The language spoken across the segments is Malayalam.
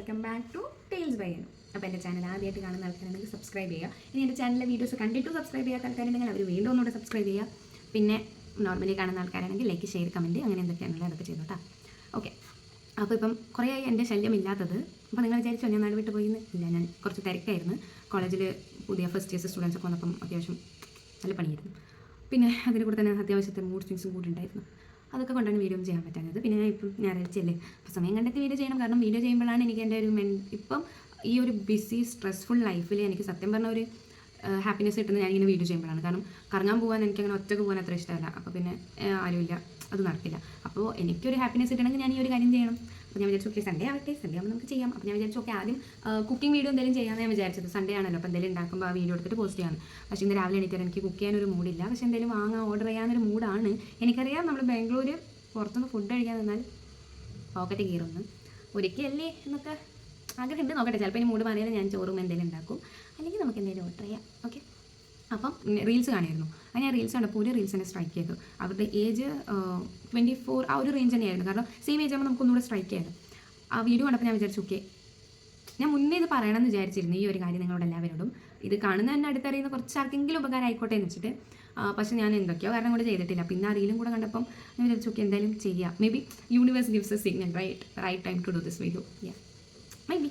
Welcome back to tales by Anu. അപ്പോൾ എൻ്റെ ചാനൽ ആദ്യമായിട്ട് കാണുന്ന ആൾക്കാരാണെങ്കിൽ സബ്സ്ക്രൈബ് ചെയ്യുക. ഇനി എൻ്റെ ചാനലിലെ വീഡിയോസ് കണ്ടിട്ട് സബ്സ്ക്രൈബ് ചെയ്യാത്ത ആൾക്കാരുണ്ടെങ്കിൽ അവർ വീണ്ടും ഒന്നുകൂടെ സബ്സ്ക്രൈബ് ചെയ്യുക. പിന്നെ നോർമലി കാണുന്ന ആൾക്കാരാണെങ്കിൽ ലൈക്ക്, ഷെയർ, കമൻറ്റ് അങ്ങനെ എന്തൊക്കെയാണല്ലോ അതൊക്കെ ചെയ്തു കേട്ടോ. ഓക്കെ, അപ്പോൾ ഇപ്പം കുറേ ആയി എൻ്റെ ശല്യമില്ലാത്തത്. അപ്പോൾ നിങ്ങൾ വിചാരിച്ചോ ഞാൻ നാട് വിട്ട് പോയിന്ന്? ഇല്ല, ഞാൻ കുറച്ച് തിരക്കായിരുന്നു. കോളേജിൽ പുതിയ ഫസ്റ്റ് ഇയേഴ്സ് സ്റ്റുഡൻസ് ഒക്കെ വന്നപ്പം അത്യാവശ്യം നല്ല പണിയായിരുന്നു. പിന്നെ അതിന് കൂടെ തന്നെ അത്യാവശ്യത്തെ മൂഡ് സ്വിങ്സും കൂടി ഉണ്ടായിരുന്നു. അതൊക്കെ കൊണ്ടാണ് വീഡിയോ ചെയ്യാൻ പറ്റാഞ്ഞത്. പിന്നെ ഞാൻ ഇപ്പം ഞായറാഴ്ചയല്ലേ, അപ്പോൾ സമയം കണ്ടെത്തി വീഡിയോ ചെയ്യണം. കാരണം വീഡിയോ ചെയ്യുമ്പോഴാണ് എനിക്ക് എൻ്റെ ഒരു ഇപ്പം ഈ ഒരു ബിസി സ്ട്രെസ്ഫുൾ ലൈഫിൽ എനിക്ക് സത്യം പറഞ്ഞ ഒരു ഹാപ്പിനെസ് കിട്ടുന്നത് ഞാനിങ്ങനെ വീഡിയോ ചെയ്യുമ്പോഴാണ്. കാരണം കറങ്ങാൻ പോകാൻ എനിക്കങ്ങനെ ഒറ്റക്ക് പോകാൻ അത്ര ഇഷ്ടമല്ല. അപ്പോൾ പിന്നെ ആരുമില്ല, അത് നടക്കില്ല. അപ്പോൾ എനിക്കൊരു ഹാപ്പിനെസ് കിട്ടണമെങ്കിൽ ഞാൻ ഈ ഒരു കാര്യം ചെയ്യണം. അപ്പോൾ ഞാൻ വിചാരിച്ചു ഓക്കെ സൺഡേ ആവട്ടെ, സൺഡേ ആകുമ്പോൾ നമുക്ക് ചെയ്യാം. അപ്പോൾ ഞാൻ വിചാരിച്ചു ഓക്കെ ആദ്യം കുക്കിംഗ് വീഡിയോ എന്തെങ്കിലും ചെയ്യാമെന്ന് ഞാൻ വിചാരിച്ചത്. സൺഡേ ആണല്ലോ, അപ്പോൾ എന്തെങ്കിലും ഉണ്ടാക്കുമ്പോൾ ആ വീഡിയോ എടുത്തിട്ട് പോസ്റ്റ് ചെയ്യാം. പക്ഷേ ഇന്ന് രാവിലെ എണീറ്റാൽ എനിക്ക് കുക്ക് ചെയ്യാനൊരു മൂഡില്ല. പക്ഷേ എന്തെങ്കിലും വാങ്ങാൻ ഓർഡർ ചെയ്യാനൊരു മൂഡാണ്. എനിക്കറിയാം നമ്മൾ ബാംഗ്ലൂർ പുറത്തുനിന്ന് ഫുഡ് കഴിക്കാൻ നിന്നാൽ പോക്കറ്റ് കീറുന്നു ഒരിക്കലല്ലേ എന്നൊക്കെ ആഗ്രഹമുണ്ട്. നോക്കട്ടെ, ചിലപ്പോൾ ഇനി മൂഡ് മാറിയാൽ ഞാൻ ചോറും എന്തെങ്കിലും ഉണ്ടാക്കും, അല്ലെങ്കിൽ നമുക്ക് എന്തെങ്കിലും ഓർഡർ ചെയ്യാം. ഓക്കെ, അപ്പം റീൽസ് കാണിയായിരുന്നു. അത് ഞാൻ റീൽസ് കണ്ടപ്പോൾ ഒരു റീൽസ് തന്നെ സ്ട്രൈക്ക് ചെയ്തു. അവരുടെ ഏജ് 24 ആ ഒരു റേഞ്ച് തന്നെയായിരുന്നു. കാരണം സെയിം ഏജ് ആകുമ്പോൾ നമുക്കൊന്നുകൂടെ സ്ട്രൈക്ക് ചെയ്തു. ആ വീഡിയോ കണ്ടപ്പോൾ ഞാൻ വിചാരിച്ചു ഓക്കെ, ഞാൻ മുന്നേ ഇത് പറയണമെന്ന് വിചാരിച്ചിരുന്നു ഈ ഒരു കാര്യം നിങ്ങളോട് എല്ലാവരോടും. ഇത് കാണുന്ന തന്നെ അടുത്തറിയുന്ന കുറച്ച് ആർക്കെങ്കിലും ഉപകാരം ആയിക്കോട്ടെ എന്ന് വെച്ചിട്ട്. പക്ഷേ ഞാൻ എന്തൊക്കെയോ കാരണം കൂടെ ചെയ്തിട്ടില്ല. പിന്നെ ആ റീലും കൂടെ കണ്ടപ്പം ഞാൻ വിചാരിച്ചു ഓക്കെ എന്തായാലും ചെയ്യാം. Maybe universe gives a signal, right time to do this video. Maybe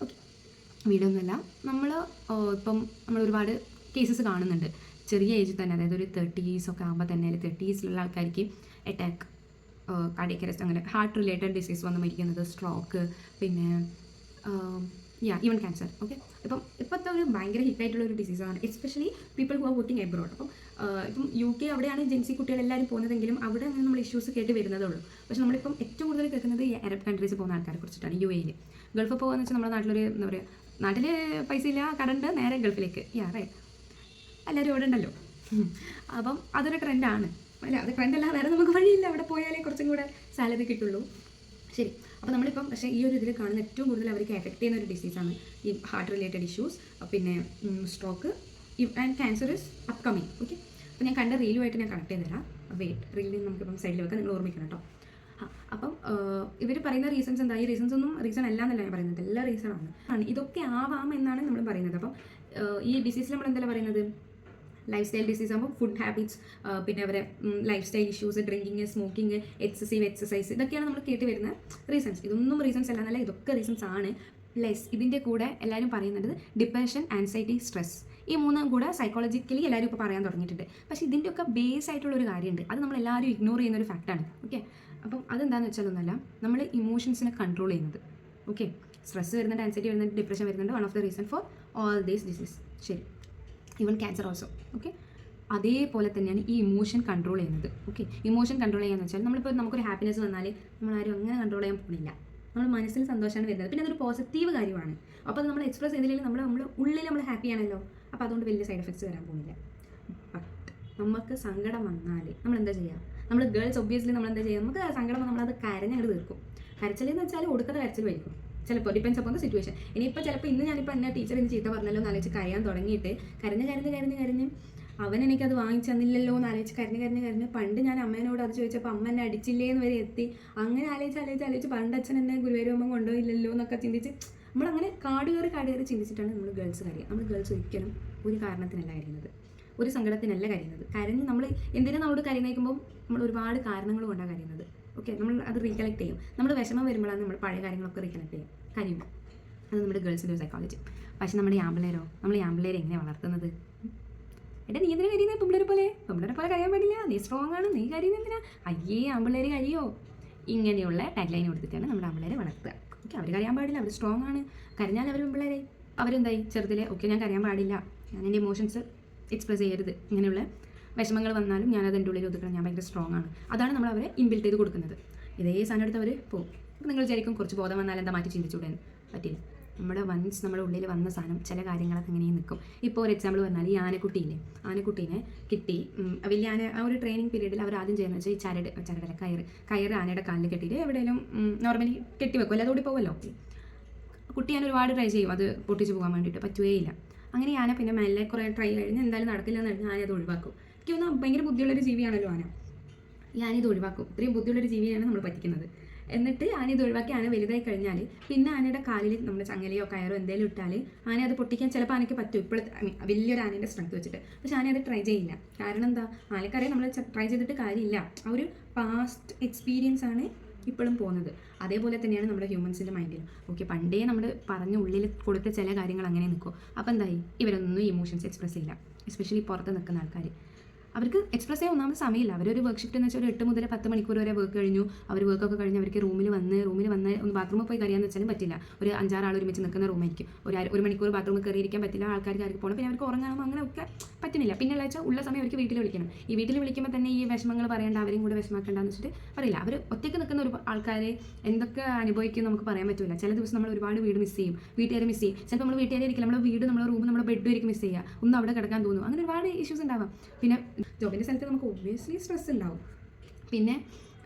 okay. Video ഒന്നുമല്ല, നമ്മൾ ഒരുപാട് കേസസ് കാണുന്നുണ്ട് ചെറിയ ഏജിൽ തന്നെ. അതായത് ഒരു 30s ഒക്കെ ആകുമ്പോൾ തന്നെ 30s ആൾക്കാർക്ക് അറ്റാക്ക്, കാർഡിയക് അറസ്റ്റ്, അങ്ങനെ ഹാർട്ട് റിലേറ്റഡ് ഡിസീസ് വന്ന് മരിക്കുന്നത്, സ്ട്രോക്ക്, പിന്നെ ഈവൻ ക്യാൻസർ. ഓക്കെ, ഇപ്പോഴത്തെ ഒരു ഭയങ്കര ഹിറ്റായിട്ടുള്ള ഒരു ഡിസീസാണ്, especially people who are working abroad. അപ്പം ഇപ്പം UK അവിടെയാണ് ജെൻസി കുട്ടികളെല്ലാവരും പോകുന്നതെങ്കിലും അവിടെ അങ്ങനെ നമ്മൾ ഇഷ്യൂസ് കേട്ട് വരുന്നതേ ഉള്ളൂ. പക്ഷേ നമ്മളിപ്പം ഏറ്റവും കൂടുതൽ കേൾക്കുന്നത് ഈ അറബ് കൺട്രീസ് പോകുന്ന ആൾക്കാരെ കുറിച്ചിട്ടാണ്. UAE ഗൾഫ് പോകുകയെന്ന് വെച്ചാൽ നമ്മുടെ നാട്ടിലൊരു എന്താ പറയുക, നാട്ടിൽ പൈസ ഇല്ല, കടണ്ട്, നേരെ ഗൾഫിലേക്ക്. റൈറ്റ്, എല്ലാവരും ഇവിടെ ഉണ്ടല്ലോ. അപ്പം അതൊരു ട്രെൻഡാണ്. അല്ല, അത് ട്രെൻഡല്ല, വേറെ നമുക്ക് വഴിയില്ല. അവിടെ പോയാലേ കുറച്ചും കൂടെ സാലറി കിട്ടുള്ളൂ. ശരി, അപ്പോൾ നമ്മളിപ്പം പക്ഷേ ഈ ഒരു ഇതിൽ കാണുന്ന ഏറ്റവും കൂടുതൽ അവർക്ക് എഫക്റ്റ് ചെയ്യുന്ന ഒരു ഡിസീസാണ് ഈ ഹാർട്ട് റിലേറ്റഡ് ഇഷ്യൂസ്, പിന്നെ stroke and cancer is upcoming. Okay, അപ്പോൾ ഞാൻ കണ്ട റീലുമായിട്ട് ഞാൻ കണക്ട് ചെയ്ത് തരാം. റീലിൽ നമുക്കിപ്പം സൈഡിൽ വെക്കാം, നിങ്ങൾ ഓർമ്മിക്കണം കേട്ടോ. അപ്പം ഇവർ പറയുന്ന റീസൺസ് എന്താ? ഈ റീസൺ അല്ല എന്നല്ല ഞാൻ പറയുന്നത്, എല്ലാ റീസണാണ്. ഇതൊക്കെ ആവാം എന്നാണ് നമ്മൾ പറയുന്നത്. അപ്പം ഈ ഡിസീസിൽ നമ്മൾ എന്തെല്ലാം പറയുന്നത്, ലൈഫ് സ്റ്റൈൽ ഡിസീസ് ആകുമ്പോൾ ഫുഡ് ഹാബിറ്റ്സ്, പിന്നെ അവരെ life style issues, drinking, smoking, excessive exercise, ഇതൊക്കെയാണ് നമ്മൾ കേട്ട് വരുന്ന റീസൺസ്. ഇതൊന്നും റീസൺസ് അല്ല എന്നല്ല, ഇതൊക്കെ റീസൺസ് ആണ്. പ്ലസ് ഇതിൻ്റെ കൂടെ എല്ലാവരും പറയുന്നത് ഡിപ്രഷൻ, ആൻസൈറ്റി, സ്ട്രെസ്, ഈ മൂന്നും കൂടെ സൈക്കോളജിക്കലി എല്ലാവരും ഇപ്പോൾ പറയാൻ തുടങ്ങിയിട്ടുണ്ട്. പക്ഷേ ഇതിൻ്റെയൊക്കെ ബേസ് ആയിട്ടുള്ളൊരു കാര്യമുണ്ട്, അത് നമ്മൾ എല്ലാവരും ഇഗ്നോർ ചെയ്യുന്ന ഒരു ഫാക്റ്റാണ്. ഓക്കെ, അപ്പം അതെന്താണെന്ന് വെച്ചാലൊന്നുമല്ല, നമ്മൾ ഇമോഷൻസിനെ കൺട്രോൾ ചെയ്യുന്നത്. ഓക്കെ, സ്ട്രെസ് വരുന്നുണ്ട്, ആൻസൈറ്റി വരുന്നുണ്ട്, ഡിപ്രഷൻ വരുന്നുണ്ട്, one of the reason for all these disease. ശരി, ഈവൻ ക്യാൻസർ ഓൾസോ. ഓക്കെ, അതേപോലെ തന്നെയാണ് ഈ ഇമോഷൻ കൺട്രോൾ ചെയ്യുന്നത്. ഓക്കെ, ഇമോഷൻ കൺട്രോൾ ചെയ്യാന്ന് വെച്ചാൽ നമ്മളിപ്പോൾ നമുക്കൊരു ഹാപ്പിനെസ് വന്നാൽ നമ്മളാരും അങ്ങനെ കൺട്രോൾ ചെയ്യാൻ പോകുന്നില്ല. നമ്മൾ മനസ്സിൽ സന്തോഷമാണ് വരുന്നത്, പിന്നെ അതൊരു പോസിറ്റീവ് കാര്യമാണ്. അപ്പോൾ അത് നമ്മൾ എക്സ്പ്രസ് ചെയ്തില്ലെങ്കിൽ നമ്മൾ ഉള്ളിൽ നമ്മൾ ഹാപ്പി ആണല്ലോ, അപ്പോൾ അതുകൊണ്ട് വലിയ സൈഡ് എഫക്ട്സ് വരാൻ പോകുന്നില്ല. ബട്ട് നമുക്ക് സങ്കടം വന്നാൽ നമ്മൾ എന്താ ചെയ്യുക? നമ്മൾ ഗേൾസ് ഒബ്വിയസ്ലി നമ്മൾ എന്താ ചെയ്യുക? നമുക്ക് സങ്കടം വന്നാൽ നമ്മളത് കരഞ്ഞങ്ങോട്ട് തീർക്കും. കരച്ചിലെന്ന് വെച്ചാൽ ഒടുക്കത്തെ കരച്ചിൽ വരിക്കും ചിലപ്പോൾ, ഡിപ്പെൻസ് അപ്പോൾ സിറ്റുവേഷൻ. ഇനിയിപ്പോൾ ചിലപ്പോൾ ഞാനിപ്പോൾ എന്നെ ടീച്ചർ ഇന്ന് ചീത്ത പറഞ്ഞല്ലോ എന്ന് ആലോചിച്ച് കരയാൻ തുടങ്ങിയിട്ട് കരഞ്ഞ് അവൻ എനിക്കത് വാങ്ങിച്ചു തന്നില്ലല്ലോ എന്ന് ആലോചിച്ച് കരഞ്ഞ് പണ്ട് ഞാൻ അമ്മേനോട് അത് ചോദിച്ചപ്പോൾ അമ്മ എന്നെ അടിച്ചില്ലേ എന്ന് വരെ എത്തി. അങ്ങനെ ആലോചിച്ച് പണ്ട് അച്ഛൻ എന്നെ ഗുരുവായൂരമ്മ കൊണ്ടുപോയില്ലല്ലോ എന്നൊക്കെ ചിന്തിച്ച് നമ്മളങ്ങനെ കാട് കയറി ചിന്തിച്ചിട്ടാണ് നമ്മൾ ഗേൾസ് കരയുക. നമ്മൾ ഗേൾസ് ഒരിക്കലും ഒരു കാരണത്തിനല്ല കരയുന്നത്, ഒരു സങ്കടത്തിനല്ല കരയുന്നത്. കരഞ്ഞ് നമ്മൾ എന്തിനാണ് നമ്മളോട് കരയുന്നേക്കുമ്പോൾ നമ്മൾ ഒരുപാട് കാരണങ്ങൾ കൊണ്ടാണ് കരയുന്നത്. ഓക്കെ, നമ്മൾ അത് റീകളക്ട് ചെയ്യും. നമ്മൾ വിഷമം വരുമ്പോഴാണ് നമ്മൾ പഴയ കാര്യങ്ങളൊക്കെ റീകളക്ട് ചെയ്യും, കരയും. അത് നമ്മുടെ ഗേൾസിൻ്റെ ഒരു സൈക്കോളജി. പക്ഷേ നമ്മുടെ നമ്മൾ ആമ്പിളേരെ എങ്ങനെയാണ് വളർത്തുന്നത്? എടാ, നീ എന്തിനാ കരയുന്നത്? പെമ്പിളേരെ പോലെ കരയാൻ പാടില്ല, നീ സ്ട്രോങ് ആണ്, നീ കരയുന്നത് എന്തിനാ? അയ്യേ ആമ്പിളേര് കരിയോ? ഇങ്ങനെയുള്ള ടാഗ് ലൈൻ കൊടുത്തിട്ടാണ് നമ്മുടെ ആമ്പിളേരെ വളർത്തുക. ഓക്കെ, അവർ കരയാൻ പാടില്ല, അവർ സ്ട്രോങ് ആണ്. കരഞ്ഞാൽ അവർ പെമ്പിളേരെ അവരെന്തായി ചെറുതിലെ ഓക്കെ ഞാൻ കരയാൻ പാടില്ല, ഞാൻ എൻ്റെ ഇമോഷൻസ് എക്സ്പ്രസ് ചെയ്യരുത്, ഇങ്ങനെയുള്ള വിഷമങ്ങൾ വന്നാലും ഞാനത് എൻ്റെ ഉള്ളിൽ ഒതുക്കണം, ഞാൻ ഭയങ്കര സ്ട്രോങ് ആണ്. അതാണ് നമ്മൾ അവരെ ഇൻബിൽറ്റ് ചെയ്ത് കൊടുക്കുന്നത്. ഇതേ സാധനം എടുത്ത് അവർ പോകും. അപ്പോൾ നിങ്ങൾ വിചാരിക്കും കുറച്ച് ബോധം വന്നാൽ എന്താ മാറ്റി ചിന്തിച്ചുകൂടെ? പറ്റില്ല. നമ്മുടെ ഉള്ളിൽ വന്ന സാധനം ചില കാര്യങ്ങളൊക്കെ ഇങ്ങനെ നിൽക്കും. ഇപ്പോൾ ഒരു എക്സാമ്പിൾ പറഞ്ഞാൽ ഈ ആനക്കുട്ടീനെ കിട്ടി വലിയ ആന. ആ ഒരു ട്രെയിനിങ് പീരീഡിൽ അവർ ആദ്യം ചെയ്യുന്നത് വെച്ചാൽ ഈ ചരടല്ല കയറ് ആനയുടെ കാലിൽ കെട്ടിയിട്ട് എവിടെയെങ്കിലും നോർമലി കെട്ടി വെക്കും, അല്ലാതെ ഓടി പോകുമല്ലോ. കുട്ടി ഞാൻ ഒരുപാട് ട്രൈ ചെയ്യും അത് പൊട്ടിച്ച് പോകാൻ വേണ്ടിയിട്ട്, പറ്റുകയില്ല. അങ്ങനെ ആന പിന്നെ മെല്ലെ കുറേ ട്രൈ കഴിഞ്ഞ് എന്തായാലും നടക്കില്ല എന്ന് കഴിഞ്ഞാൽ ആന അത് ഒഴിവാക്കും. എനിക്ക് തോന്നുന്നു ഭയങ്കര ബുദ്ധിയുള്ളൊരു ജീവിയാണല്ലോ ആന. ഈ ആന ഇത് ഒഴിവാക്കും. ഇത്രയും ബുദ്ധിയുള്ളൊരു ജീവിയാണ് നമ്മൾ പറ്റിക്കുന്നത്. എന്നിട്ട് ആന ഇത് ഒഴിവാക്കി ആന വലുതായി കഴിഞ്ഞാൽ പിന്നെ ആനയുടെ കാലിൽ നമ്മൾ ചങ്ങലയോ കയറോ എന്തെങ്കിലും ഇട്ടാൽ ആന അത് പൊട്ടിക്കാൻ ചിലപ്പോൾ ആനയ്ക്ക് പറ്റും. ഇപ്പോഴത്തെ വലിയൊരു ആനേൻ്റെ സ്ട്രെങ്ത് വെച്ചിട്ട്. പക്ഷെ ആന അത് ട്രൈ ചെയ്യില്ല. കാരണം എന്താ, ആനക്കറിയാം നമ്മൾ ട്രൈ ചെയ്തിട്ട് കാര്യമില്ല. ആ ഒരു പാസ്റ്റ് എക്സ്പീരിയൻസ് ആണ് ഇപ്പോഴും പോകുന്നത്. അതേപോലെ തന്നെയാണ് നമ്മുടെ ഹ്യൂമൻസിൻ്റെ മൈൻഡിൽ. ഓക്കെ, പണ്ടേ നമ്മൾ പറഞ്ഞ ഉള്ളിൽ കൊടുത്ത ചില കാര്യങ്ങൾ അങ്ങനെ നിൽക്കും. അപ്പോൾ എന്തായി, ഇവരൊന്നും ഇമോഷൻസ് എക്സ്പ്രസ് ചെയ്യില്ല. എസ്പെഷ്യലി പുറത്ത് നിൽക്കുന്ന ആൾക്കാർ. അവർക്ക് എക്സ്പ്രസ് ചെയ്യാൻ ഒന്നാമത് സമയമില്ല. അവരൊരു വർക്ക് ഷിഫ്റ്റ് എന്ന് വെച്ചാൽ ഒരു 8 മുതൽ 10 മണിക്കൂർ വരെ വർക്ക് കഴിഞ്ഞു. അവർ വർക്കൊക്കെ കഴിഞ്ഞ് അവർക്ക് റൂമിൽ വന്ന് ഒന്ന് ബാത്റൂമിൽ പോയി കറിയാന്ന് വെച്ചാലും പറ്റില്ല. ഒരു 5-6 ആൾ ഒരുമിച്ച് നിൽക്കുന്ന റൂമായിരിക്കും. ഒരു മണിക്കൂർ ബാത്റൂമിൽ കയറിയിരിക്കാൻ പറ്റില്ല. ആൾക്കാർക്ക് പോകണം. പിന്നെ അവർക്ക് ഉറങ്ങാനും അങ്ങനെയൊക്കെ പറ്റുന്നില്ല. പിന്നെ വെച്ചാൽ ഉള്ള സമയം അവർക്ക് വീട്ടിൽ വിളിക്കണം. ഈ വീട്ടിൽ വിളിക്കുമ്പോൾ തന്നെ ഈ വിഷമങ്ങൾ പറയേണ്ട, അവരെയും കൂടെ വിഷമാക്കേണ്ടെന്ന് വെച്ചിട്ട് പറയില്ല. അവർ ഒറ്റയ്ക്ക് നിൽക്കുന്ന ഒരു ആൾക്കാരെ എന്തൊക്കെ അനുഭവിക്കും നമുക്ക് പറയാൻ പറ്റില്ല. ചില ദിവസം നമ്മൾ ഒരുപാട് വീട് മിസ് ചെയ്യും, വീട്ടുകാരെ മിസ് ചെയ്യും. ചിലപ്പോൾ നമ്മൾ വീട്ടുകാരെ ഇരിക്കില്ല, നമ്മുടെ വീട്, നമ്മുടെ റൂം, നമ്മുടെ ബെഡും ആയിരിക്കും മിസ് ചെയ്യുക. ഒന്നും അവിടെ കിടക്കാൻ തോന്നും. അങ്ങനെ ഒരുപാട് ഇഷ്യൂസ് ഉണ്ടാവാം. പിന്നെ ജോബിൻ്റെ സ്ഥലത്ത് നമുക്ക് ഒബ്വിയസ്ലി സ്ട്രെസ് ഉണ്ടാവും. പിന്നെ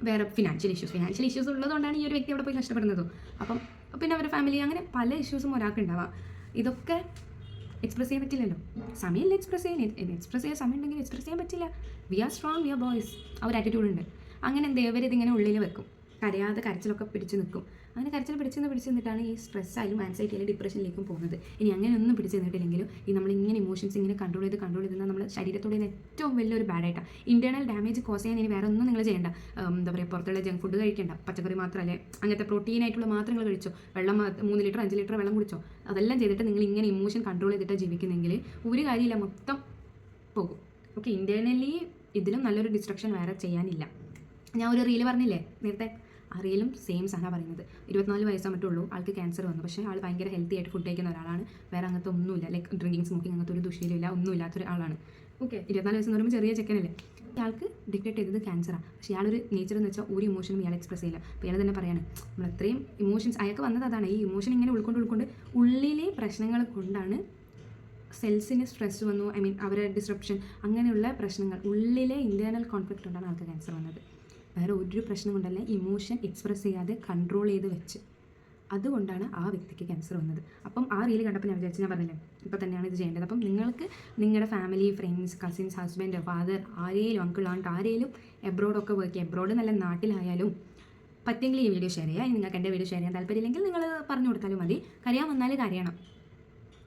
വേറെ ഫിനാൻഷ്യൽ ഇഷ്യൂസ് ഉള്ളതുകൊണ്ടാണ് ഈ ഒരു വ്യക്തി അവിടെ പോയി കഷ്ടപ്പെടുന്നതും. അപ്പം പിന്നെ അവരുടെ ഫാമിലി, അങ്ങനെ പല ഇഷ്യൂസും ഒരാൾക്ക് ഉണ്ടാവാം. ഇതൊക്കെ എക്സ്പ്രസ് ചെയ്യാൻ പറ്റില്ലല്ലോ. സമയമില്ല എക്സ്പ്രസ് ചെയ്യാൻ സമയം ഉണ്ടെങ്കിൽ എക്സ്പ്രസ് ചെയ്യാൻ പറ്റില്ല. We are strong, we are boys. ആ ഒരു ആറ്റിറ്റ്യൂഡ് ഉണ്ട്. അങ്ങനെ ഇവരിതിങ്ങനെ ഉള്ളിൽ വെക്കും. കരയാതെ കരച്ചിലൊക്കെ പിടിച്ച് നിൽക്കും. അങ്ങനെ കരച്ചിൽ പിടിച്ച് നിന്നിട്ടാണ് ഈ സ്ട്രെസ്സായാലും ആൻസൈറ്റിയിലും ഡിപ്രഷനിലേക്കും പോകുന്നത്. ഇനി അങ്ങനെ ഒന്നും പിടിച്ച് നിന്നിട്ടില്ലെങ്കിലും ഈ നമ്മളിങ്ങനെ ഇമോഷൻസ് ഇങ്ങനെ കൺട്രോൾ ചെയ്ത് നമ്മുടെ ശരീരത്തോടെ ഏറ്റവും വലിയൊരു ബാഡായിട്ടാണ്. ഇൻറ്റേർണൽ ഡാമേജ് കോസ് ചെയ്യാൻ ഇനി വേറെ ഒന്നും നിങ്ങൾ ചെയ്യേണ്ട. എന്താ പറയുക, പുറത്തുള്ള ജങ്ക് ഫുഡ് കഴിക്കേണ്ട, പച്ചക്കറി മാത്രമല്ലേ, അങ്ങനത്തെ പ്രോട്ടീനായിട്ടുള്ള മാത്രം നിങ്ങൾ കഴിച്ചോ, വെള്ളം 3 ലിറ്റർ 5 ലിറ്റർ വെള്ളം കുടിച്ചോ. അതെല്ലാം ചെയ്തിട്ട് നിങ്ങൾ ഇങ്ങനെ ഇമോഷൻ കൺട്രോൾ ചെയ്തിട്ട് ജീവിക്കുന്നെങ്കിൽ ഒരു കാര്യമില്ല, മൊത്തം പോകും. ഓക്കെ, ഇൻറ്റേർണലി ഇതിലും നല്ലൊരു ഡിസ്ട്രക്ഷൻ വേറെ ചെയ്യാനില്ല. ഞാൻ ഒരു റീല് പറഞ്ഞില്ലേ നേരത്തെ, ആ റീലും സെയിം സാധനം പറയുന്നത്. 24 വയസ്സാ മറ്റുള്ളൂ, ആൾക്ക് ക്യാൻസർ വന്നു. പക്ഷേ ആൾ ഭയങ്കര ഹെൽത്തി ആയിട്ട് ഫുഡ് കഴിക്കുന്ന ഒരാളാണ്. വേറെ അങ്ങനത്തെ ഒന്നുമില്ല, ലൈക്ക് ഡ്രിങ്കിങ് സ്മോക്കിംഗ് അങ്ങനത്തെ ഒരു ദുശ്ശീലമില്ല, ഒന്നുമില്ലാത്തൊരു ആളാണ്. ഓക്കെ, 24 വയസ്സെന്ന് പറയുമ്പോൾ ചെറിയ ചെക്കനല്ലേ. ഇയാൾക്ക് ഡിറ്റക്ട് ചെയ്തത് ക്യാൻസറാണ്. പക്ഷേ ഇയാളൊരു നേച്ചർ എന്ന് വെച്ചാൽ ഒരു ഇമോഷനും ഇയാൾ എക്സ്പ്രസ് ചെയ്യില്ല. അപ്പോൾ ഇയാൾ തന്നെ പറയാണ്, നമ്മൾ അത്രയും ഇമോഷൻസ് അയാൾക്ക് വന്നത് അതാണ്. ഈ ഇമോഷൻ ഇങ്ങനെ ഉൾക്കൊണ്ട് ഉള്ളിലെ പ്രശ്നങ്ങൾ കൊണ്ടാണ് സെൽസിന് സ്ട്രെസ് വന്നു. അവരുടെ ഡിസ്റപ്ഷൻ, അങ്ങനെയുള്ള പ്രശ്നങ്ങൾ, ഉള്ളിലെ ഇൻറ്റേർണൽ കോൺഫ്ലിക്റ്റ് കൊണ്ടാണ് ആൾക്ക് ക്യാൻസർ വന്നത്. വേറെ ഒരു പ്രശ്നം കൊണ്ടല്ല, ഇമോഷൻ എക്സ്പ്രസ് ചെയ്യാതെ കൺട്രോൾ ചെയ്ത് വെച്ച്, അതുകൊണ്ടാണ് ആ വ്യക്തിക്ക് ക്യാൻസർ വന്നത്. അപ്പം ആ റീൽ കണ്ടപ്പോൾ ഞാൻ പറഞ്ഞില്ലേ, ഇപ്പോൾ തന്നെയാണ് ഇത് ചെയ്യേണ്ടത്. അപ്പം നിങ്ങൾക്ക് നിങ്ങളുടെ family, friends, cousins, husband, father, ആരെയും അങ്കിൾ, ആണ്ട് ആരെയും എബ്രോഡൊക്കെ വർക്ക് ചെയ്യുക, എബ്രോഡ് നല്ല നാട്ടിലായാലും പറ്റെങ്കിൽ ഈ വീഡിയോ ഷെയർ ചെയ്യുക. നിങ്ങൾക്ക് എൻ്റെ വീഡിയോ ഷെയർ ചെയ്യാൻ താല്പര്യമില്ലെങ്കിൽ നിങ്ങൾ പറഞ്ഞു കൊടുത്താലും മതി. കരയാൻ വന്നാൽ കരയണം.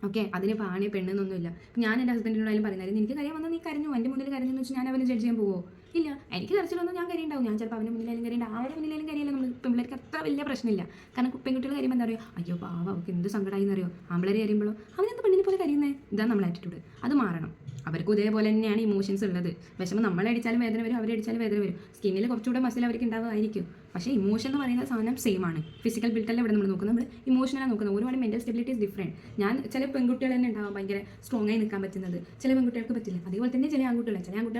ഓക്കെ, അതിന് പാണി പെണ്ണെന്നൊന്നുമില്ല. ഞാൻ എൻ്റെ ഹസ്ബൻഡിനോടായാലും പറയുന്നത്, എനിക്ക് കരയാൻ വന്നാൽ നീ കരഞ്ഞു, എൻ്റെ മുന്നിൽ കരഞ്ഞെന്ന് വെച്ചാൽ ഞാൻ അവനെ ജഡ്ജ് ചെയ്യാൻ പോകുമോ? ഇല്ല. എനിക്ക് കരച്ചിലൊന്നും ഞാൻ കരയുണ്ടാവും. ഞാൻ ചിലപ്പോൾ അവൻ്റെ മുന്നിലായാലും കരയുണ്ട്, ആരുടെ മുന്നിലായാലും കരയില്ല. നമ്മൾ പെൺപിള്ളേർക്ക് അത്ര വലിയ പ്രശ്നമില്ല. കാരണം പെൺകുട്ടികൾ കരയുമ്പോൾ എന്താ പറയുക, അയ്യോ പാവ അവർക്ക് എന്ത് സങ്കടമായി എന്നറിയോ. ആമ്പിളേർ കരയുമ്പോഴോ അവനെന്ത് പെണ്ണിനെ പോലെ കരയുന്നത്. ഇതാണ് നമ്മുടെ ആറ്റിറ്റ്യൂഡ്. അത് മാറണം. അവർക്കും ഇതേപോലെ തന്നെയാണ് ഇമോഷൻസ് ഉള്ളത്. വിഷമം നമ്മളടിച്ചാലും വേദന വരും, അവരടിച്ചാലും വേദന വരും. സ്കിന്നിൽ കുറച്ചുകൂടെ മസിൽ അവർക്ക് ഉണ്ടാവുമായിരിക്കും. പക്ഷേ ഇമോഷൻ എന്ന് പറയുന്ന സാധനം സെയിം ആണ്. ഫിസിക്കൽ ബിൽഡല്ല ഇവിടെ നമ്മൾ നോക്കുന്നത്, നമ്മൾ ഇമോഷനാണ് നോക്കുന്നത്. ഒരുപാട് മെൻ്റൽ സ്റ്റെബിലിറ്റി ഇസ് ഡിഫറെൻറ്റ്. ഞാൻ ചില പെൺകുട്ടികൾ തന്നെ ഉണ്ടാവും ഭയങ്കര സ്ട്രോങ് ആയി നിൽക്കാൻ പറ്റുന്നത്, ചില പെൺകുട്ടികൾക്ക് പറ്റില്ല. അതേപോലെ തന്നെ ചില ആൺകുട്ടികൾ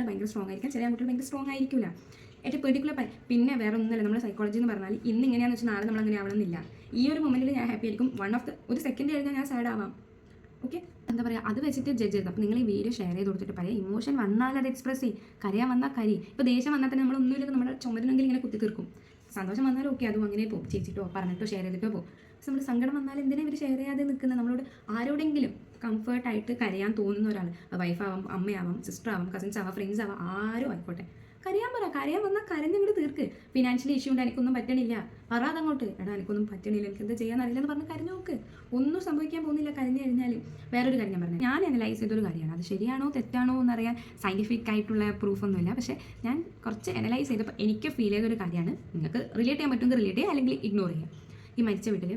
ഭയങ്കര സ്ട്രോങ് ആയിരിക്കും, ചില ആൺകുട്ടികൾ ഭയങ്കര സ്ട്രോങ് ആയിരിക്കില്ല. ഏറ്റവും പെർട്ടിക്കുലർ. പിന്നെ വേറെ ഒന്നുമല്ല, നമ്മുടെ സൈക്കോളജി എന്ന് പറഞ്ഞാൽ ഇന്ന് ഇങ്ങനെയാണെന്ന് വെച്ചാൽ നാളെ നമ്മൾ അങ്ങനെ ആവണമെന്നില്ല. ഈ ഒരു മൊമെൻറ്റിൽ ഞാൻ ഹാപ്പി ആയിരിക്കും, ഒരു സെക്കൻഡ് കഴിഞ്ഞാൽ ഞാൻ സാഡ് ആവാം. ഓക്കെ, എന്താ പറയുക, അത് വെച്ചിട്ട് ജഡ്ജ് ചെയ്ത്. അപ്പോൾ നിങ്ങൾ ഈ വീഡിയോ ഷെയർ ചെയ്ത് കൊടുത്തിട്ട് പറയാം, ഇമോഷൻ വന്നാൽ അത് എക്സ്പ്രസ് ചെയ്യും. കരയാൻ വന്നാൽ കരി. ഇപ്പോൾ ദേഷ്യം വന്നാൽ തന്നെ നമ്മളൊന്നുമില്ലെങ്കിൽ നമ്മുടെ ചുമരിനെങ്കിൽ ഇങ്ങനെ കുത്തി തീർക്കും. സന്തോഷം വന്നാലും ഓക്കെ, അതും അങ്ങനെ പോകും, ചേച്ചിട്ടോ പറഞ്ഞിട്ടോ ഷെയർ ചെയ്തിട്ടോ പോകും. പക്ഷെ നമ്മൾ സങ്കടം വന്നാൽ എന്തിനാ ഇവർ ഷെയർ ചെയ്യാതെ നിൽക്കുന്നത്? നമ്മളോട് ആരോടെങ്കിലും കംഫർട്ടായിട്ട് കരയാൻ തോന്നുന്ന ഒരാൾ, വൈഫാവാം, അമ്മയാവാം, സിസ്റ്റർ ആവാം, കസിൻസ് ആവാം, ഫ്രണ്ട്സ് ആവാം, ആരും ആയിക്കോട്ടെ, കരയാൻ വന്നാൽ കരഞ്ഞങ്ങോട്ട് തീർക്ക്. ഫിനാൻഷ്യലി ഇഷ്യൂ ഉണ്ട്, എനിക്കൊന്നും പറ്റണില്ല, അതങ്ങോട്ട്, എടാ എനിക്കൊന്നും പറ്റണില്ല, എനിക്ക് എന്താ ചെയ്യാൻ അറിയില്ലെന്ന് പറഞ്ഞ് കരഞ്ഞു നോക്ക്. ഒന്നും സംഭവിക്കാൻ പോകുന്നില്ല കരഞ്ഞു കഴിഞ്ഞാൽ. വേറൊരു കാര്യം ഞാൻ പറഞ്ഞു, ഞാൻ അനലൈസ് ചെയ്തൊരു കാര്യമാണ്. അത് ശരിയാണോ തെറ്റാണോ എന്നറിയാൻ സയൻറ്റിഫിക് ആയിട്ടുള്ള പ്രൂഫൊന്നുമില്ല. പക്ഷേ ഞാൻ കുറച്ച് അനലൈസ് ചെയ്തപ്പോൾ എനിക്ക് ഫീൽ ചെയ്തൊരു കാര്യമാണ്. നിങ്ങൾക്ക് റിലേറ്റ് ചെയ്യാൻ പറ്റുമെങ്കിൽ റിലേറ്റ് ചെയ്യുക, അല്ലെങ്കിൽ ഇഗ്നോർ ചെയ്യുക. ഈ മരിച്ച വീട്ടിൽ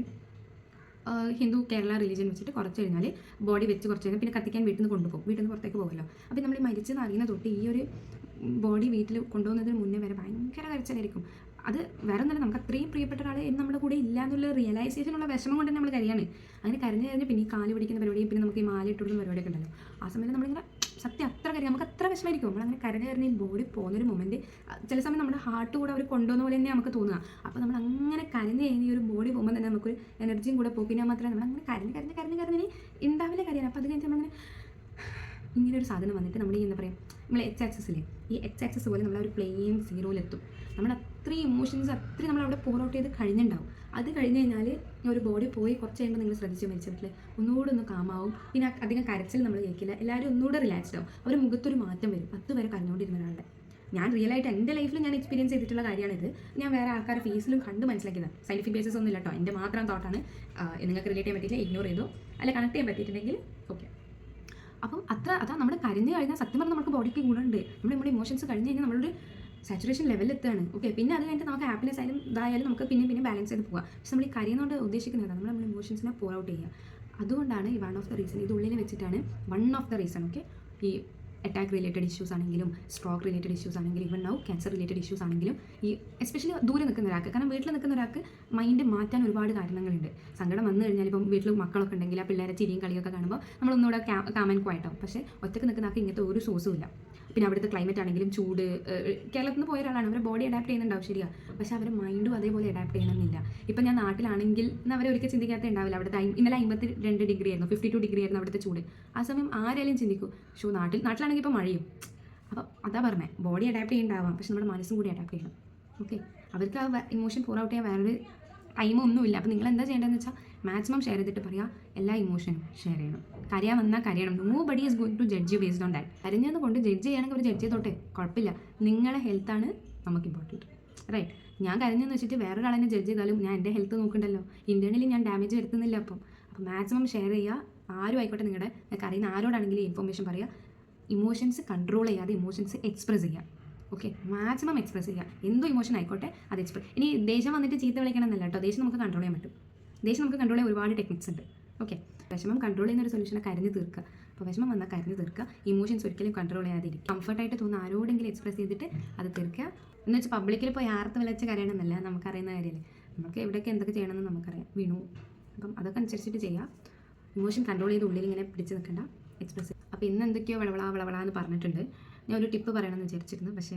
ഹിന്ദു കേരള റിലീജിയൻ വെച്ചിട്ട് കുറച്ച് കഴിഞ്ഞാൽ ബോഡി വെച്ച് കുറച്ച് കഴിഞ്ഞാൽ പിന്നെ കത്തിക്കാൻ വീട്ടിൽ നിന്ന് കൊണ്ടുപോകും, വീട്ടിൽ നിന്ന് പുറത്തേക്ക് പോകുമല്ലോ. അപ്പോൾ നമ്മൾ മരിച്ചെന്ന് അറിയുന്ന തൊട്ട് ഈ ഒരു ബോഡി വീട്ടിൽ കൊണ്ടുപോകുന്നതിന് മുന്നേ വരെ ഭയങ്കര കരച്ചിലായിരിക്കും. അത് വേറെ ഒന്നല്ല, നമുക്ക് അത്രയും പ്രിയപ്പെട്ട ഒരാൾ നമ്മുടെ കൂടെ ഇല്ല എന്നുള്ള റിയലൈസേഷനുള്ള വിഷമം കൊണ്ട് നമ്മൾ കരയാണ്. അങ്ങനെ കരഞ്ഞ് പിന്നെ ഈ കാല് പിടിക്കുന്ന പരിപാടി, പിന്നെ നമുക്ക് ഈ മാല ഇട്ടുകൊടുക്കുന്ന പരിപാടിയൊക്കെ ഉണ്ടല്ലോ. ആ സമയത്ത് നമ്മളിങ്ങനെ സത്യം അത്ര കരയും, നമുക്ക് അത്ര വിഷമമായിരിക്കും. നമ്മളങ്ങനെ കരഞ്ഞ് ഈ ബോഡി പോകുന്നൊരു മൊമെൻറ്റ് ചില സമയം നമ്മുടെ ഹാർട്ട് കൂടെ അവർ കൊണ്ടുവന്ന പോലെ തന്നെ നമുക്ക് തോന്നുക. അപ്പോൾ നമ്മൾ അങ്ങനെ കരഞ്ഞ് കഴിഞ്ഞ് ഈ ഒരു ബോഡി പോകുമ്പോൾ തന്നെ നമുക്കൊരു എനർജിയും കൂടെ പോകും. പിന്നെ മാത്രമേ നമ്മളങ്ങനെ കരഞ്ഞ് ഉണ്ടാവില്ല കരയാൻ. അപ്പോൾ അത് കഴിഞ്ഞിട്ട് നമ്മളിങ്ങനെ ഇങ്ങനെ ഒരു സാധനം വന്നിട്ട് നമ്മൾ ഈ എന്താ പറയുക, നമ്മൾ എച്ച് ആക്സസില്ലേ, ഈ എച്ച് ആക്സസ് പോലെ നമ്മൾ ഒരു പ്ലെയിൻ സീറോയിലെത്തും. നമ്മൾ അത്രയും ഇമോഷൻസ് അത്രയും നമ്മൾ അവിടെ പോർ ഔട്ട് ചെയ്ത് കഴിഞ്ഞിട്ടുണ്ടാവും. അത് കഴിഞ്ഞ് കഴിഞ്ഞാൽ ഒരു ബോഡി പോയി കുറച്ച് കഴിയുമ്പോൾ നിങ്ങൾ ശ്രദ്ധിച്ച് മരിച്ച വീട്ടിൽ ഒന്നുകൂടെ ഒന്ന് കാമാവും. പിന്നെ അധികം കരച്ചിൽ നമ്മൾ കേൾക്കില്ല, എല്ലാവരും ഒന്നുകൂടെ റിലാക്സ്ഡ് ആവും. അവർ മുഖത്തൊരു മാറ്റം വരും. 10 വരെ കരഞ്ഞുകൊണ്ടിരുന്ന ഒരാളുടെ ഞാൻ റിയൽ ആയിട്ട് എൻ്റെ ലൈഫിൽ ഞാൻ എക്സ്പീരിയൻസ് ചെയ്തിട്ടുള്ള കാര്യമാണിത്. ഞാൻ വേറെ ആൾക്കാരുടെ ഫേസിലും കണ്ട് മനസ്സിലാക്കിയതാണ്. സയൻറ്റിഫിക് ബേസിസ് ഒന്നും ഇല്ല കേട്ടോ, എൻ്റെ മാത്രം തോട്ടാണ്. നിങ്ങൾക്ക് റിലേറ്റ് ചെയ്യാൻ പറ്റിയില്ല ഇഗ്നോർ ചെയ്തോ, അല്ല കണക്ട് ചെയ്യാൻ പറ്റിയിട്ടുണ്ടെങ്കിൽ ഓക്കെ. അപ്പം അതാ നമ്മൾ കരഞ്ഞു കഴിഞ്ഞാൽ സത്യം പറഞ്ഞാൽ നമുക്ക് ബോഡിക്ക് ഗുണമുണ്ട്. നമ്മുടെ ഇമോഷൻസ് കഴിഞ്ഞ് കഴിഞ്ഞാൽ നമ്മളൊരു സാച്ചുറേഷൻ ലെവലിൽ എത്തുകയാണ്. ഓക്കെ, പിന്നെ അത് കഴിഞ്ഞിട്ട് നമുക്ക് ഹാപ്പിനെസ് ആയാലും ഇതായാലും നമുക്ക് പിന്നെ ബാലൻസ് ചെയ്ത് പോകാം. പക്ഷെ നമ്മൾ ഈ കരയുന്നതുകൊണ്ട് ഉദ്ദേശിക്കുന്നത് നമ്മുടെ ഇമോഷൻസിനെ പോൾ ഔട്ട് ചെയ്യുക. അതുകൊണ്ടാണ് ഈ വൺ ഓഫ് ദ റീസൺ, ഇത് ഉള്ളിൽ വെച്ചിട്ടാണ് one of the reason. Okay, ഈ അറ്റാക്ക് റിലേറ്റഡ് ഇഷ്യൂസ് ആണെങ്കിലും സ്ട്രോക്ക് റിലേറ്റഡ് ഇഷ്യൂസ് ആണെങ്കിലും even now cancer related issues ആണെങ്കിലും ഈ എസ്പെഷ്യലി ദൂരെ നിൽക്കുന്ന ഒരാൾക്ക്, കാരണം വീട്ടിൽ നിൽക്കുന്ന ഒരാൾക്ക് മൈൻഡ് മാറ്റാൻ ഒരുപാട് കാരണങ്ങളുണ്ട്. സങ്കടം വന്നു കഴിഞ്ഞാൽ ഇപ്പം വീട്ടിൽ മക്കളൊക്കെ ഉണ്ടെങ്കിൽ ആ പിള്ളേരെ ചിരിയും കളിയൊക്കെ കാണുമ്പോൾ നമ്മളൊന്നുകൂടെ കാമൻ ക്വയറ്റാവും. പക്ഷേ ഒറ്റക്ക് നിൽക്കുന്ന ആൾക്ക് ഇങ്ങനത്തെ ഒരു സോഴ്സും ഇല്ല. പിന്നെ അവിടുത്തെ ക്ലൈമറ്റ് ആണെങ്കിലും ചൂട്, കേരളത്തിൽ നിന്ന് പോയ ഒരാളാണ്, അവരുടെ ബോഡി അഡാപ്റ്റ് ചെയ്യുന്നുണ്ടാവും ശരിയാണ്, പക്ഷേ അവരുടെ മൈൻഡും അതേപോലെ അഡാപ്റ്റ് ചെയ്യണമെന്നില്ല. ഇപ്പം ഞാൻ നാട്ടിലാണെങ്കിൽ അവരെ ഒരിക്കൽ ചിന്തിക്കാത്ത ഉണ്ടാവില്ല. അവിടുത്തെ ഇന്നലെ 52 ഡിഗ്രി ആയിരുന്നു, 52 ഡിഗ്രി ആയിരുന്നു അവിടുത്തെ ചൂട്. ആ സമയം ആരെങ്കിലും ചിന്തിക്കും ഷോ നാട്ടിലാണെങ്കിൽ ഇപ്പോൾ മഴയും. അപ്പം അതാ പറഞ്ഞത്, ബോഡി അഡാപ്റ്റ് ചെയ്യുന്നുണ്ടാവാം, പക്ഷെ നമ്മുടെ മനസ്സും കൂടി അഡാപ്റ്റ് ചെയ്യണം. ഓക്കെ, അവർക്ക് ആ ഇമോഷൻ പോർ ഔട്ട് ചെയ്യാൻ വേറൊരു ടൈമൊന്നുമില്ല. അപ്പോൾ നിങ്ങൾ എന്താ ചെയ്യേണ്ടതെന്ന് വെച്ചാൽ മാക്സിമം ഷെയർ ചെയ്തിട്ട് പറയുക, എല്ലാ ഇമോഷനും ഷെയർ ചെയ്യണം. കരയാൻ വന്നാൽ കരയണം. Nobody is going to judge you based on that. കരഞ്ഞത് കൊണ്ട് ജഡ്ജ് ചെയ്യണമെങ്കിൽ ഒരു ജഡ്ജ് ചെയ്തോട്ടെ, കുഴപ്പമില്ല. നിങ്ങളെ ഹെൽത്താണ് നമുക്ക് ഇമ്പോർട്ടൻറ്റ്, റൈറ്റ്? ഞാൻ കരഞ്ഞെന്ന് വെച്ചിട്ട് വേറൊരാളെന്നെ ജഡ്ജ് ചെയ്താലും ഞാൻ എൻ്റെ ഹെൽത്ത് നോക്കണ്ടല്ലോ. ഇൻറ്റേർണലി ഞാൻ ഡാമേജ് വരുത്തുന്നില്ല. അപ്പം മാക്സിമം ഷെയർ ചെയ്യുക. ആരും ആയിക്കോട്ടെ, നിങ്ങളുടെ അറിയുന്ന ആരോടാണെങ്കിലും ഇൻഫർമേഷൻ പറയുക. ഇമോഷൻസ് കൺട്രോൾ ചെയ്യാതെ ഇമോഷൻസ് എക്സ്പ്രസ് ചെയ്യുക. ഓക്കെ, മാക്സിമം എക്സ്പ്രസ് ചെയ്യുക. എന്തോ ഇമോഷൻ ആയിക്കോട്ടെ അത് എക്സ്പ്രസ്. ഇനി ദേഷ്യം വന്നിട്ട് ചീത്ത വിളിക്കണം എന്നല്ല കേട്ടോ, ദേഷ്യം നമുക്ക് കൺട്രോൾ ചെയ്യാൻ പറ്റും. ദേഷ്യം നമുക്ക് കൺട്രോൾ ചെയ്യാൻ ഒരുപാട് ടെക്നിക്സ് ഉണ്ട്. ഓക്കെ, വിഷമം കൺട്രോൾ ചെയ്യുന്ന ഒരു സൊല്യൂഷനെ കരഞ്ഞ് തീർക്കുക. അപ്പോൾ വിഷമം വന്നാൽ കരഞ്ഞ് തീർക്കുക. ഇമോഷൻസ് ഒരിക്കലും കൺട്രോൾ ചെയ്യാതിരിക്കുക. കംഫർട്ടായിട്ട് തോന്നുന്ന ആരോടെങ്കിലും എക്സ്പ്രസ് ചെയ്തിട്ട് അത് തീർക്കുക. എന്ന് വെച്ചാൽ പബ്ലിക്കിൽ പോയി ആർത്ത് വിളിച്ച് കരയണമെന്നല്ല, നമുക്കറിയുന്ന കാര്യമല്ലേ. നമുക്ക് എവിടെയൊക്കെ എന്തൊക്കെ ചെയ്യണമെന്ന് നമുക്കറിയാം, വീണു. അപ്പം അതൊക്കെ അനുസരിച്ചിട്ട് ചെയ്യുക. ഇമോഷൻ കൺട്രോൾ ചെയ്ത് ഉള്ളിൽ ഇങ്ങനെ പിടിച്ച് നിൽക്കണ്ട, എക്സ്പ്രസ്. അപ്പോൾ ഇന്ന് എന്തൊക്കെയോ വളവളാന്ന് പറഞ്ഞിട്ടുണ്ട്. ഞാൻ ഒരു ടിപ്പ് പറയണമെന്ന് വിചാരിച്ചിരുന്നു, പക്ഷേ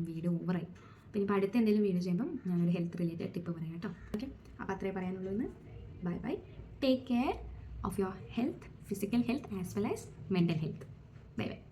വീഡിയോ ഓവറായി. പിന്നെ ഇപ്പോൾ അടുത്ത എന്തെങ്കിലും വീഡിയോ ചെയ്യുമ്പം ഞാനൊരു ഹെൽത്ത് റിലേറ്റഡ് ടിപ്പ് പറയാം കേട്ടോ. ഓക്കെ, അപ്പോൾ അത്രേ പറയാനുള്ളൂ. Bye bye. Take care of your health, physical health as well as mental health. Bye bye.